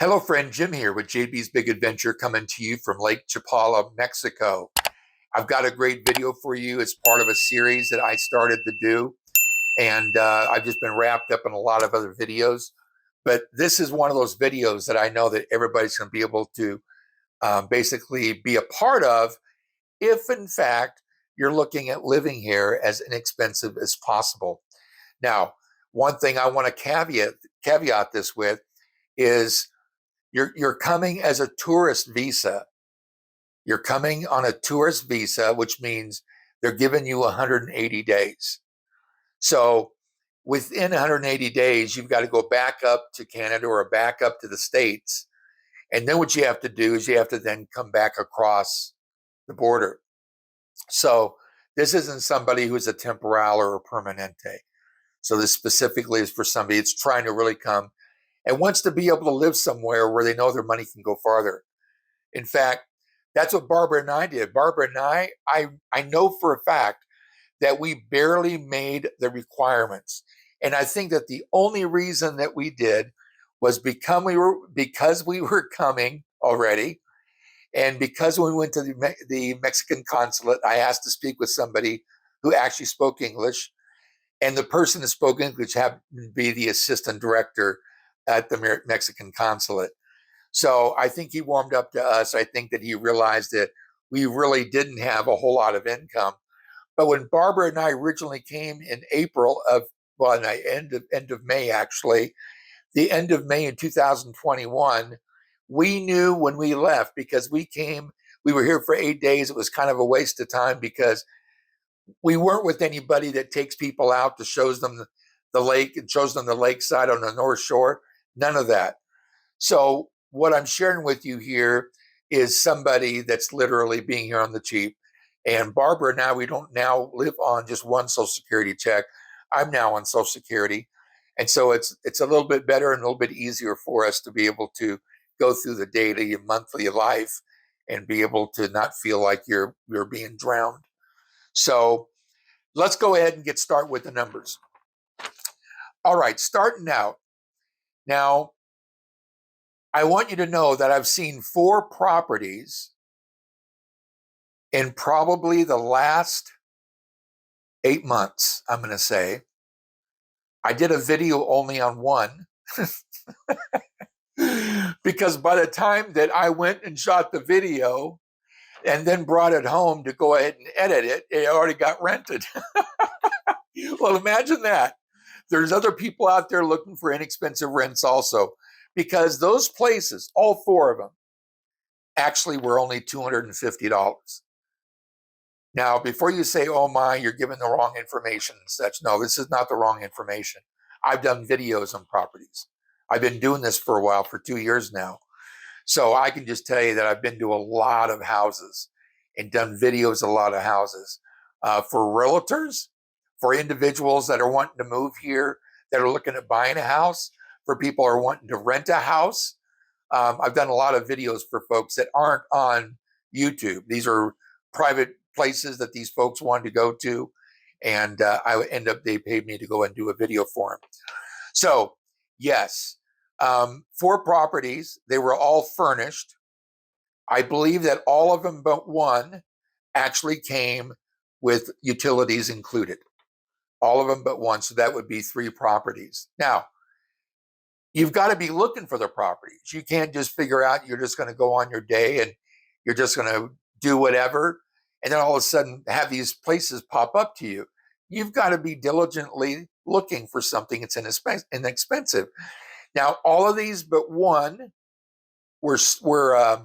Hello, friend. Jim here with JB's Big Adventure coming to you from Lake Chapala, Mexico. I've got a great video for you. It's part of a series that I started to do, and I've just been wrapped up in a lot of other videos. But this is one of those videos that I know that everybody's going to be able to basically be a part of if, in fact, you're looking at living here as inexpensive as possible. Now, one thing I want to caveat this with is you're coming as a tourist visa. You're coming on a tourist visa, which means they're giving you 180 days. So within 180 days, you've got to go back up to Canada or back up to the States. And then what you have to do is you have to then come back across the border. So this isn't somebody who's a temporal or a permanente. So this specifically is for somebody that's trying to really come and wants to be able to live somewhere where they know their money can go farther. In fact, that's what Barbara and I did. Barbara and I know for a fact that we barely made the requirements. And I think that the only reason that we did was because we were coming already. And because when we went to the Mexican consulate, I asked to speak with somebody who actually spoke English. And the person that spoke English happened to be the assistant director at the Mexican consulate. So I think he warmed up to us. I think that he realized that we really didn't have a whole lot of income. But when Barbara and I originally came in April of, well, end of May, actually, the end of May in 2021, we knew when we left because we were here for 8 days. It was kind of a waste of time because we weren't with anybody that takes people out to shows them the lake and shows them the lakeside on the North Shore. None of that. So what I'm sharing with you here is somebody that's literally being here on the cheap. And Barbara and I, we don't now live on just one Social Security check. I'm now on Social Security. And so it's a little bit better and a little bit easier for us to be able to go through the daily and monthly life and be able to not feel like you're being drowned. So let's go ahead and get started with the numbers. All right, starting out. Now, I want you to know that I've seen 4 properties in probably the last 8 months, I'm going to say. I did a video only on one because by the time that I went and shot the video and then brought it home to go ahead and edit it, it already got rented. Well, imagine that. There's other people out there looking for inexpensive rents also, because those places, all 4 of them, actually were only $250. Now, before you say, oh my, you're giving the wrong information and such, no, this is not the wrong information. I've done videos on properties. I've been doing this for a while, for 2 years now. So I can just tell you that I've been to a lot of houses and done videos of a lot of houses for realtors, for individuals that are wanting to move here, that are looking at buying a house, for people who are wanting to rent a house. I've done a lot of videos for folks that aren't on YouTube. These are private places that these folks wanted to go to, and they paid me to go and do a video for them. So yes, 4 properties. They were all furnished. I believe that all of them but one actually came with utilities included. All of them but one. So that would be 3 properties. Now, you've got to be looking for the properties. You can't just figure out you're just going to go on your day and you're just going to do whatever, and then all of a sudden have these places pop up to you. You've got to be diligently looking for something that's inexpensive. Now, all of these but one were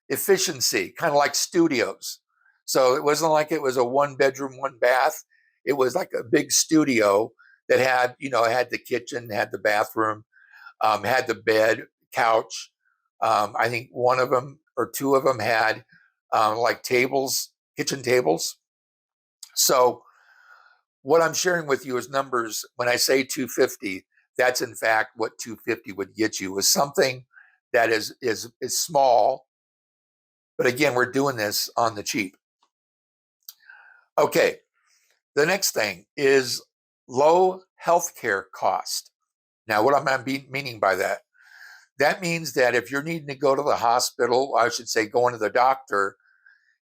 efficiency, kind of like studios. So it wasn't like it was a 1-bedroom, 1-bath. It was like a big studio that had, had the kitchen, had the bathroom, had the bed, couch. I think one of them or 2 of them had like tables, kitchen tables. So what I'm sharing with you is numbers. When I say 250, that's in fact what 250 would get you, is something that is small. But again, we're doing this on the cheap. Okay, the next thing is low healthcare cost. Now, what am I meaning by that? That means that if you're needing to go to the hospital, I should say going to the doctor,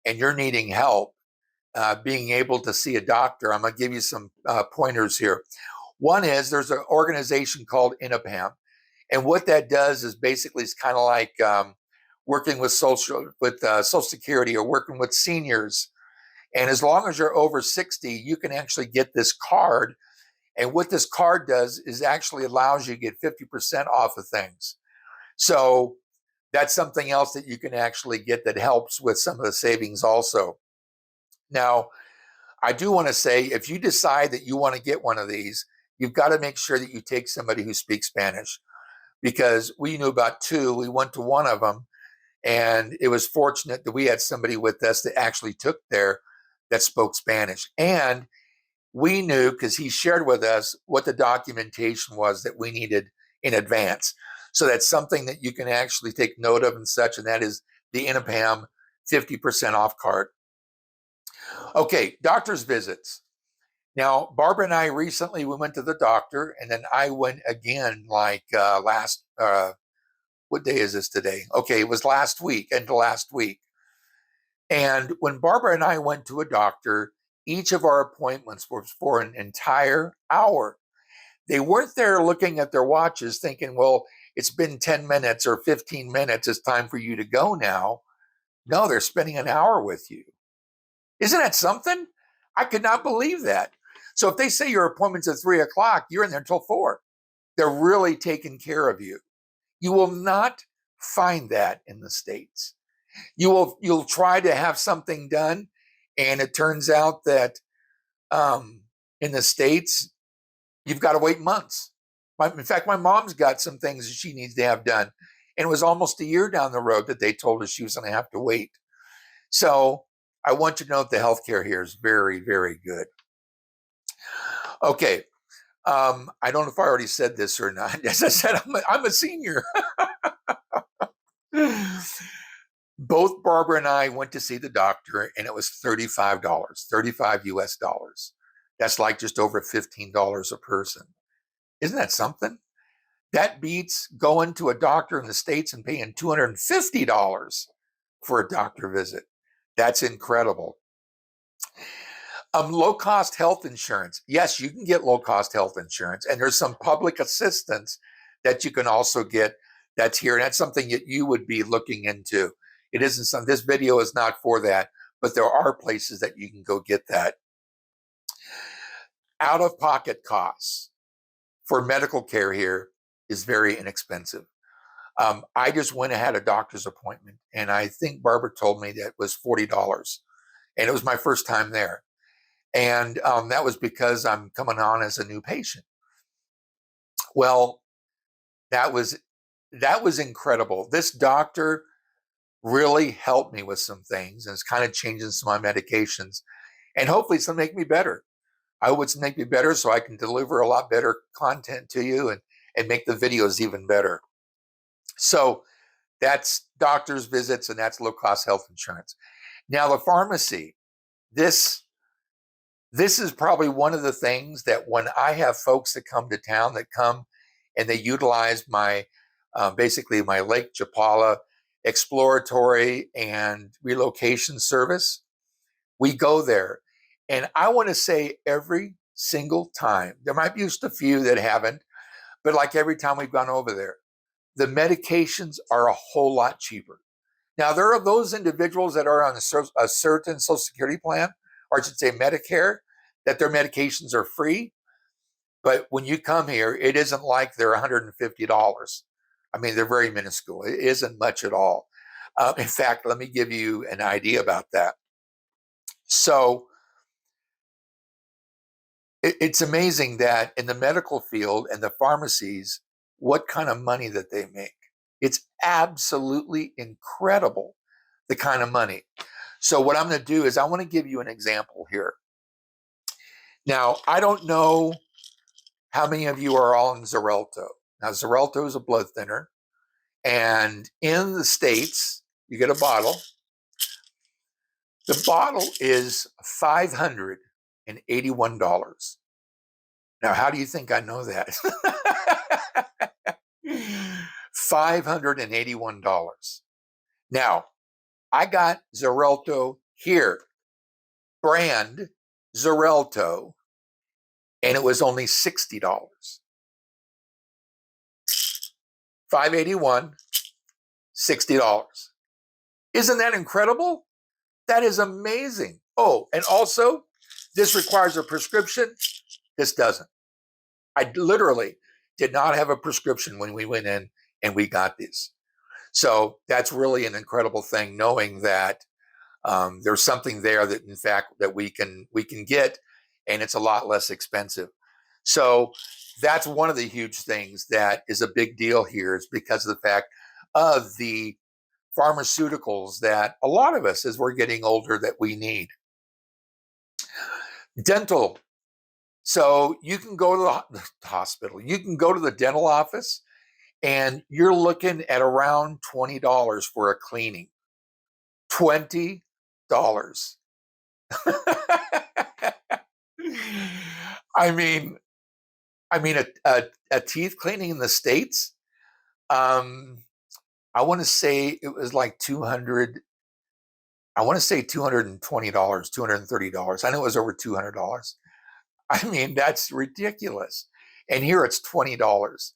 and you're needing help, being able to see a doctor, I'm going to give you some pointers here. One is there's an organization called INAPAM, and what that does is basically it's kind of like working with Social Security or working with seniors. And as long as you're over 60, you can actually get this card. And what this card does is actually allows you to get 50% off of things. So that's something else that you can actually get that helps with some of the savings also. Now, I do want to say, if you decide that you want to get one of these, you've got to make sure that you take somebody who speaks Spanish, because we knew about two. We went to one of them, and it was fortunate that we had somebody with us that actually took there that spoke Spanish. And we knew, because he shared with us, what the documentation was that we needed in advance. So that's something that you can actually take note of and such, and that is the INAPAM 50% off card. Okay, doctor's visits. Now, Barbara and I recently, we went to the doctor, and then I went again like what day is this today? Okay, it was last week, into last week. And when Barbara and I went to a doctor, each of our appointments was for an entire hour. They weren't there looking at their watches thinking, well, it's been 10 minutes or 15 minutes. It's time for you to go now. No, they're spending an hour with you. Isn't that something? I could not believe that. So if they say your appointment's at 3 o'clock, you're in there until 4. They're really taking care of you. You will not find that in the States. You'll try to have something done, and it turns out that in the States, you've got to wait months. In fact, my mom's got some things that she needs to have done, and it was almost a year down the road that they told us she was going to have to wait. So I want you to know that the healthcare here is very, very good. Okay. I don't know if I already said this or not. As I said, I'm a senior. Both Barbara and I went to see the doctor, and it was $35, 35 US dollars. That's like just over $15 a person. Isn't that something? That beats going to a doctor in the States and paying $250 for a doctor visit. That's incredible. Low-cost health insurance. Yes, you can get low-cost health insurance, and there's some public assistance that you can also get that's here, and that's something that you would be looking into. It isn't some. This video is not for that, but there are places that you can go get that. Out-of-pocket costs for medical care here is very inexpensive. I just went and had a doctor's appointment, and I think Barbara told me that it was $40, and it was my first time there. And that was because I'm coming on as a new patient. Well, that was incredible. This doctor really helped me with some things, and it's kind of changing some of my medications. And hopefully it's going to make me better. I hope it's make me better so I can deliver a lot better content to you and make the videos even better. So that's doctor's visits, and that's low-cost health insurance. Now, the pharmacy, this is probably one of the things that when I have folks that come to town that come and they utilize my, basically my Lake Chapala exploratory and relocation service, we go there. And I want to say every single time, there might be just a few that haven't, but like every time we've gone over there, the medications are a whole lot cheaper. Now, there are those individuals that are on a certain Social Security plan, or I should say Medicare, that their medications are free. But when you come here, it isn't like they're $150. I mean, they're very minuscule. It isn't much at all. In fact, let me give you an idea about that. So it's amazing that in the medical field and the pharmacies, what kind of money that they make. It's absolutely incredible, the kind of money. So what I'm going to do is I want to give you an example here. Now, I don't know how many of you are on Xarelto. Now, Xarelto is a blood thinner, and in the States, you get a bottle. The bottle is $581. Now, how do you think I know that? $581. Now, I got Xarelto here, brand Xarelto, and it was only $60. 581, $60. Isn't that incredible? That is amazing. Oh, and also, this requires a prescription. This doesn't. I literally did not have a prescription when we went in and we got these. So that's really an incredible thing, knowing that there's something there that, in fact, that we can get, and it's a lot less expensive. So that's one of the huge things that is a big deal here, is because of the fact of the pharmaceuticals that a lot of us, as we're getting older, that we need. Dental. So you can go to the hospital, you can go to the dental office, and you're looking at around $20 for a cleaning. $20. I mean, a teeth cleaning in the States, I want to say it was like 200. I want to say $220, $230. I know it was over $200. I mean, that's ridiculous. And here it's $20.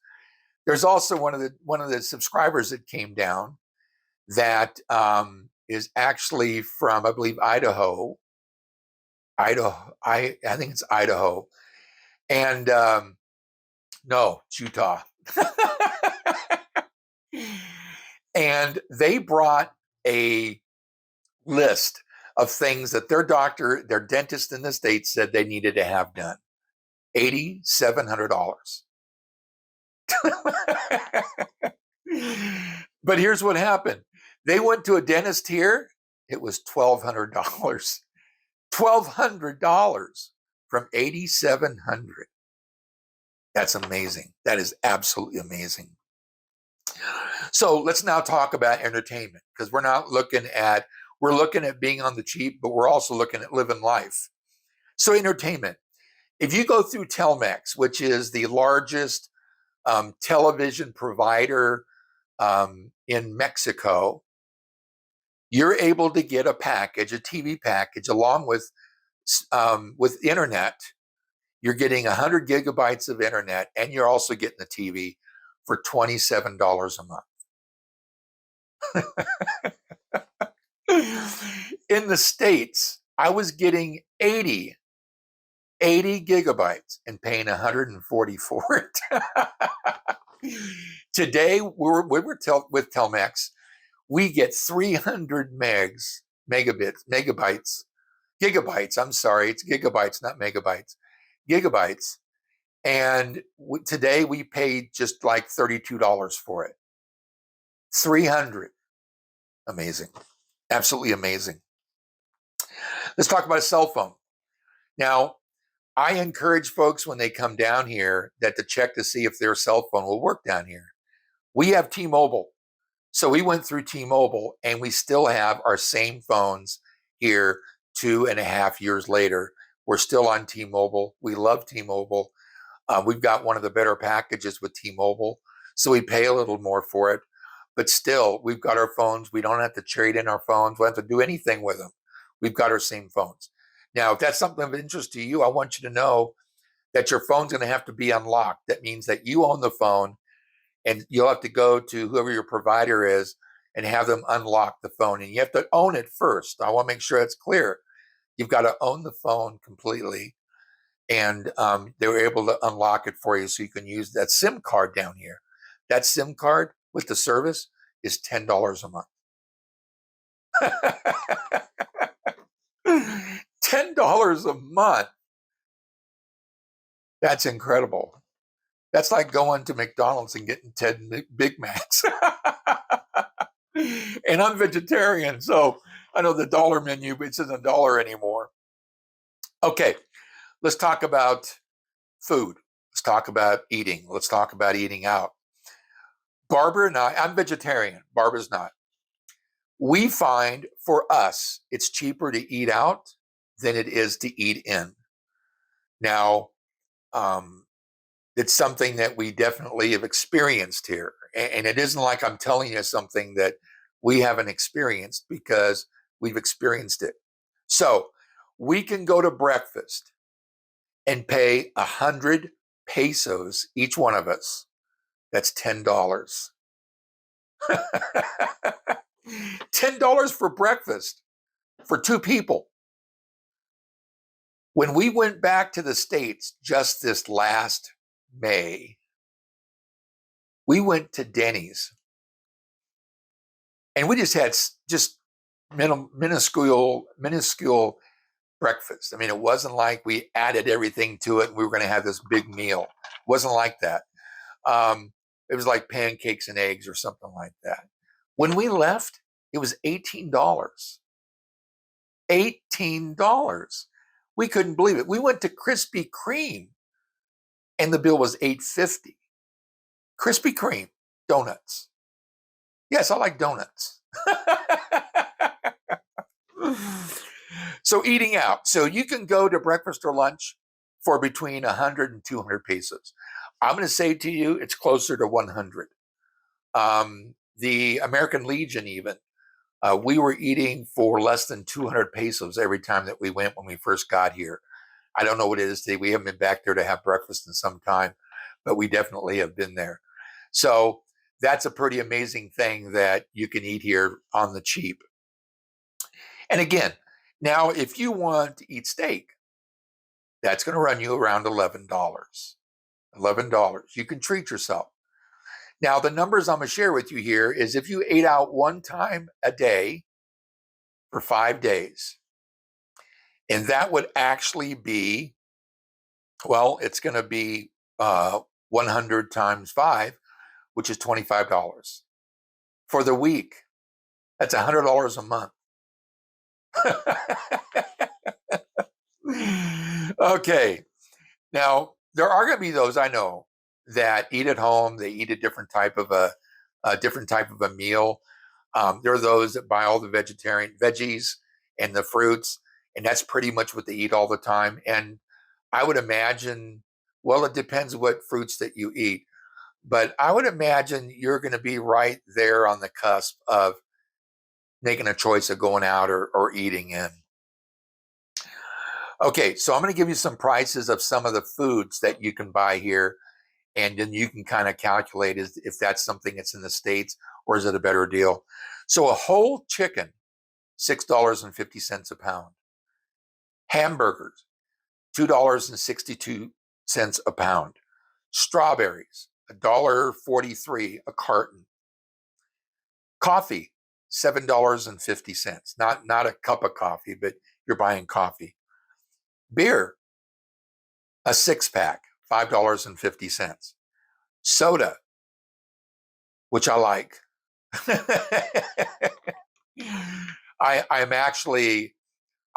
There's also one of the subscribers that came down that is actually from, I believe, Idaho. I think it's Idaho, and no, it's Utah. And they brought a list of things that their doctor, their dentist in the States, said they needed to have done. $8,700. But here's what happened. They went to a dentist here. It was $1,200. $1,200 from $8,700. That's amazing. That is absolutely amazing. So let's now talk about entertainment, because we're looking at being on the cheap, but we're also looking at living life. So entertainment. If you go through Telmex, which is the largest television provider in Mexico, you're able to get a package, a TV package, along with internet. You're getting 100 gigabytes of internet, and you're also getting the TV for $27 a month. In the States, I was getting 80 gigabytes and paying 140 for it. Today, with Telmex, we get 300 gigabytes. I'm sorry, it's gigabytes, not megabytes. Gigabytes. And today we paid just like $32 for it. 300. Amazing. Absolutely amazing. Let's talk about a cell phone. Now, I encourage folks when they come down here to check to see if their cell phone will work down here. We have T-Mobile. So we went through T-Mobile, and we still have our same phones here 2.5 years later. We're still on T-Mobile. We love T-Mobile. We've got one of the better packages with T-Mobile, so we pay a little more for it. But still, we've got our phones. We don't have to trade in our phones. We don't have to do anything with them. We've got our same phones. Now, if that's something of interest to you, I want you to know that your phone's going to have to be unlocked. That means that you own the phone, and you'll have to go to whoever your provider is and have them unlock the phone. And you have to own it first. I want to make sure it's clear. You've got to own the phone completely. And they were able to unlock it for you so you can use that SIM card down here. That SIM card with the service is $10 a month. $10 a month. That's incredible. That's like going to McDonald's and getting 10 Big Macs. And I'm vegetarian, so I know the dollar menu, but it isn't a dollar anymore. Okay, let's talk about food. Let's talk about eating. Let's talk about eating out. Barbara and I'm vegetarian. Barbara's not. We find for us, it's cheaper to eat out than it is to eat in. Now, it's something that we definitely have experienced here. And it isn't like I'm telling you something that we haven't experienced, because we've experienced it. So we can go to breakfast and pay 100 pesos, each one of us. That's $10. $10 for breakfast for two people. When we went back to the States just this last May, we went to Denny's and we just had just minuscule breakfast. I mean, it wasn't like we added everything to it and we were going to have this big meal. It wasn't like that. It was like pancakes and eggs or something like that. When we left, it was $18. $18. We couldn't believe it. We went to Krispy Kreme and the bill was $8.50. Krispy Kreme donuts. Yes, I like donuts. So eating out. So you can go to breakfast or lunch for between 100 and 200 pesos. I'm going to say to you, it's closer to 100. The American Legion even, we were eating for less than 200 pesos every time that we went when we first got here. I don't know what it is today. We haven't been back there to have breakfast in some time, but we definitely have been there. So that's a pretty amazing thing that you can eat here on the cheap. And again, now if you want to eat steak, that's going to run you around $11. $11. You can treat yourself. Now, the numbers I'm going to share with you here is if you ate out one time a day for 5 days, and that would actually be, well, it's going to be 100 times 5, which is $25 for the week. That's $100 a month. Okay. Now, there are going to be those I know that eat at home. They eat a different type of a meal. There are those that buy all the vegetarian veggies and the fruits, and that's pretty much what they eat all the time. And I would imagine, well, it depends what fruits that you eat, but I would imagine you're going to be right there on the cusp of making a choice of going out or eating in. Okay, so I'm going to give you some prices of some of the foods that you can buy here, and then you can kind of calculate if that's something that's in the States or is it a better deal. So a whole chicken, $6.50 a pound. Hamburgers, $2.62 a pound. Strawberries, $1.43 a carton. Coffee, $7.50. Not a cup of coffee, but you're buying coffee. Beer, a 6-pack, $5.50. Soda, which I like.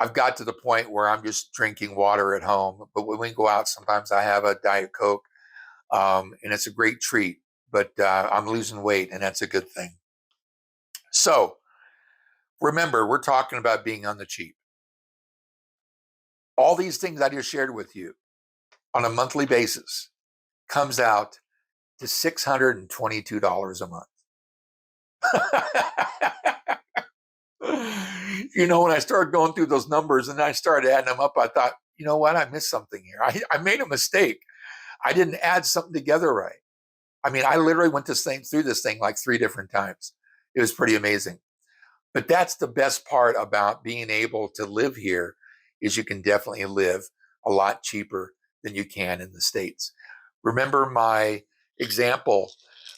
I've got to the point where I'm just drinking water at home. But when we go out, sometimes I have a Diet Coke, and it's a great treat. But I'm losing weight, and that's a good thing. So remember, we're talking about being on the cheap. All these things I just shared with you on a monthly basis comes out to $622 a month. You know, when I started going through those numbers and I started adding them up, I thought, you know what? I missed something here. I made a mistake. I didn't add something together right. I mean, I literally went through this thing like 3 different times. It was pretty amazing. But that's the best part about being able to live here, is you can definitely live a lot cheaper than you can in the States. Remember my example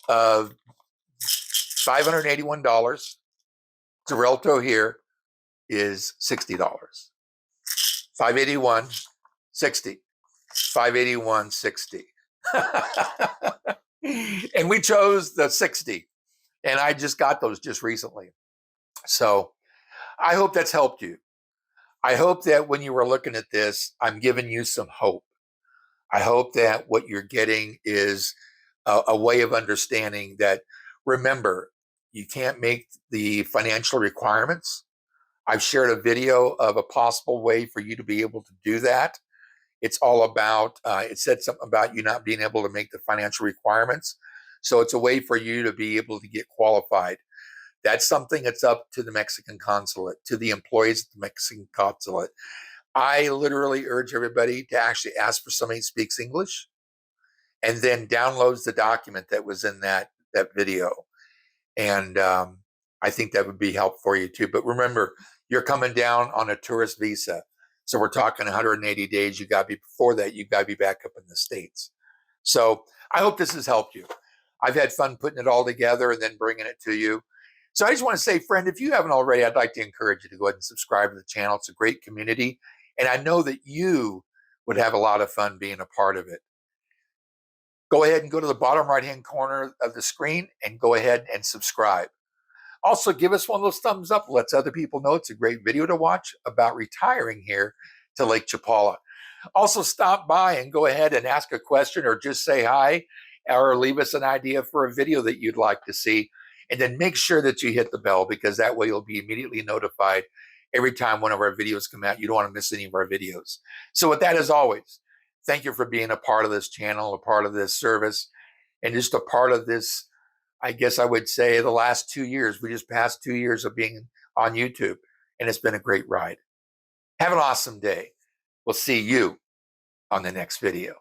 of $581. Xarelto here is $60. 581, 60. 581, 60. And we chose the 60. And I just got those just recently. So I hope that's helped you. I hope that when you were looking at this, I'm giving you some hope. I hope that what you're getting is a way of understanding that, remember, you can't make the financial requirements. I've shared a video of a possible way for you to be able to do that. It's all about, it said something about you not being able to make the financial requirements. So it's a way for you to be able to get qualified. That's something that's up to the Mexican consulate, to the employees at the Mexican consulate. I literally urge everybody to actually ask for somebody who speaks English and then downloads the document that was in that video. And I think that would be helpful for you too. But remember, you're coming down on a tourist visa. So we're talking 180 days. You got to be before that. You got to be back up in the States. So I hope this has helped you. I've had fun putting it all together and then bringing it to you. So I just want to say, friend, if you haven't already, I'd like to encourage you to go ahead and subscribe to the channel. It's a great community. And I know that you would have a lot of fun being a part of it. Go ahead and go to the bottom right-hand corner of the screen and go ahead and subscribe. Also, give us one of those thumbs up. Lets other people know it's a great video to watch about retiring here to Lake Chapala. Also, stop by and go ahead and ask a question or just say hi or leave us an idea for a video that you'd like to see. And then make sure that you hit the bell, because that way you'll be immediately notified every time one of our videos come out. You don't want to miss any of our videos. So with that, as always, thank you for being a part of this channel, a part of this service, and just a part of this, I guess I would say, the last 2 years. We just passed 2 years of being on YouTube, and it's been a great ride. Have an awesome day. We'll see you on the next video.